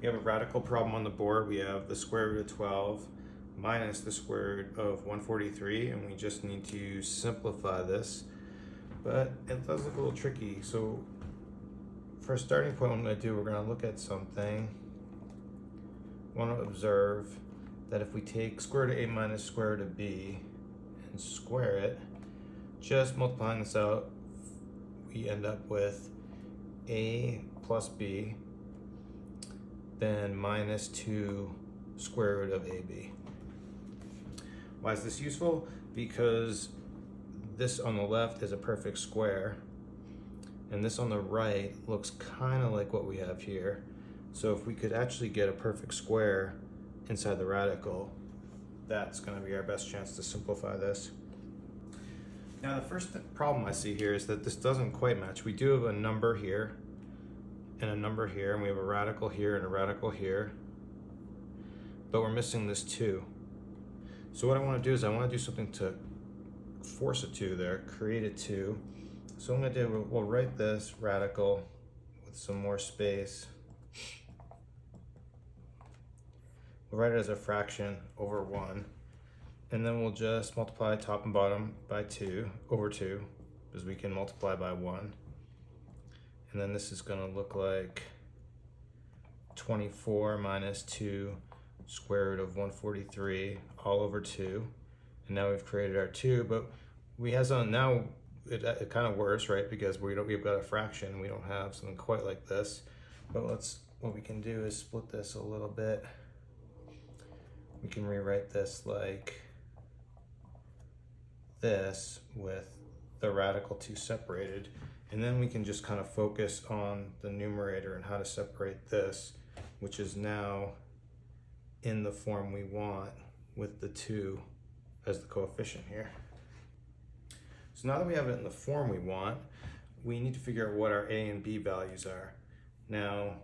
We have a radical problem on the board. We have the square root of 12 minus the square root of 143, and we just need to simplify this. But it does look a little tricky. So for a starting point, what I'm going to do, we're going to look at something. I want to observe that if we take square root of a minus square root of b and square it, just multiplying this out, we end up with a plus b, then minus 2 square root of ab. Why is this useful? Because this on the left is a perfect square, and this on the right looks kind of like what we have here. So if we could actually get a perfect square inside the radical, that's going to be our best chance to simplify this. Now the first problem I see here is that this doesn't quite match. We do have a number here and a number here, and we have a radical here and a radical here, but we're missing this 2. So what I want to do is I want to do something to force a 2 there, create a 2. So what I'm going to do, we'll write this radical with some more space. We'll write it as a fraction over 1, and then we'll just multiply top and bottom by 2 over 2, because we can multiply by 1. And then this is going to look like 24 minus 2 square root of 143 all over 2. And now we've created our 2, but we have some, now it kind of works, right? Because we've got a fraction, we don't have something quite like this. But what we can do is split this a little bit. We can rewrite this like this with the radical 2 separated, and then we can just kind of focus on the numerator and how to separate this, which is now in the form we want with the 2 as the coefficient here. So now that we have it in the form we want, we need to figure out what our a and b values are. Now,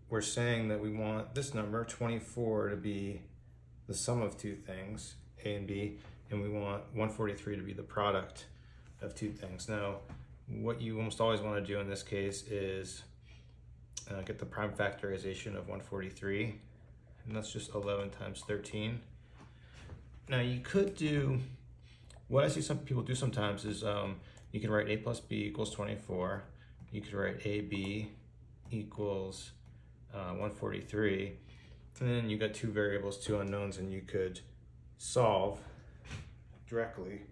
we're saying that we want this number, 24, to be the sum of 2 things, a and b, and we want 143 to be the product of 2 things. Now, what you almost always want to do in this case is get the prime factorization of 143, and that's just 11 times 13. Now you could do, what I see some people do sometimes is you can write a plus b equals 24, you could write ab equals 143, and then you got 2 variables, 2 unknowns, and you could solve directly.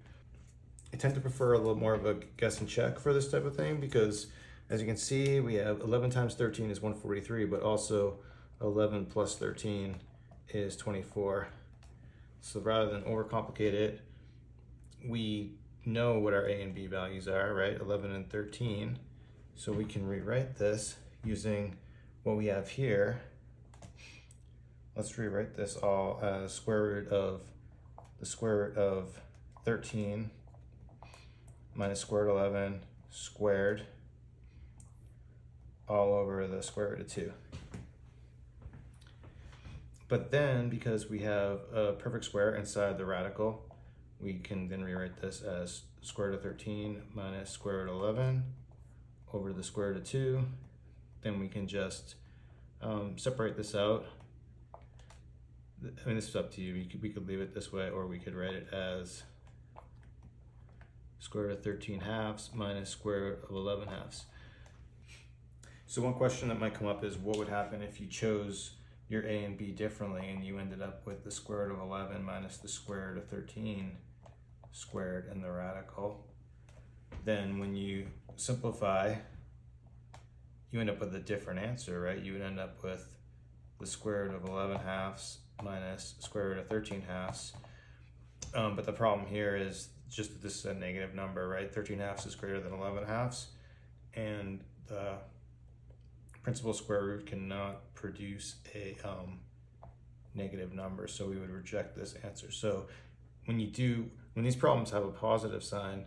I tend to prefer a little more of a guess and check for this type of thing, because as you can see, we have 11 times 13 is 143, but also 11 plus 13 is 24. So rather than overcomplicate it, we know what our a and b values are, right? 11 and 13. So we can rewrite this using what we have here. Let's rewrite this all as square root of the square root of 13 minus square root of 11 squared all over the square root of 2. But then, because we have a perfect square inside the radical, we can then rewrite this as square root of 13 minus square root of 11 over the square root of 2. Then we can just separate this out. I mean, this is up to you. We could leave it this way, or we could write it as square root of 13 halves minus square root of 11 halves. So one question that might come up is, what would happen if you chose your a and b differently and you ended up with the square root of 11 minus the square root of 13 squared in the radical? Then when you simplify, you end up with a different answer, right? You would end up with the square root of 11 halves minus square root of 13 halves. But the problem here is just that this is a negative number, right? 13 halves is greater than 11 halves, and the principal square root cannot produce a negative number, so we would reject this answer. So when these problems have a positive sign,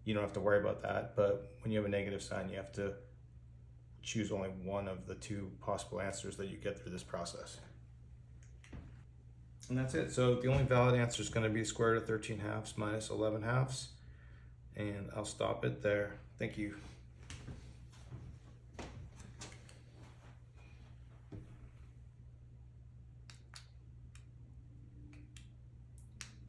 you don't have to worry about that, but when you have a negative sign, you have to choose only one of the 2 possible answers that you get through this process. And that's it. So the only valid answer is going to be square root of 13 halves minus 11 halves, and I'll stop it there. Thank you.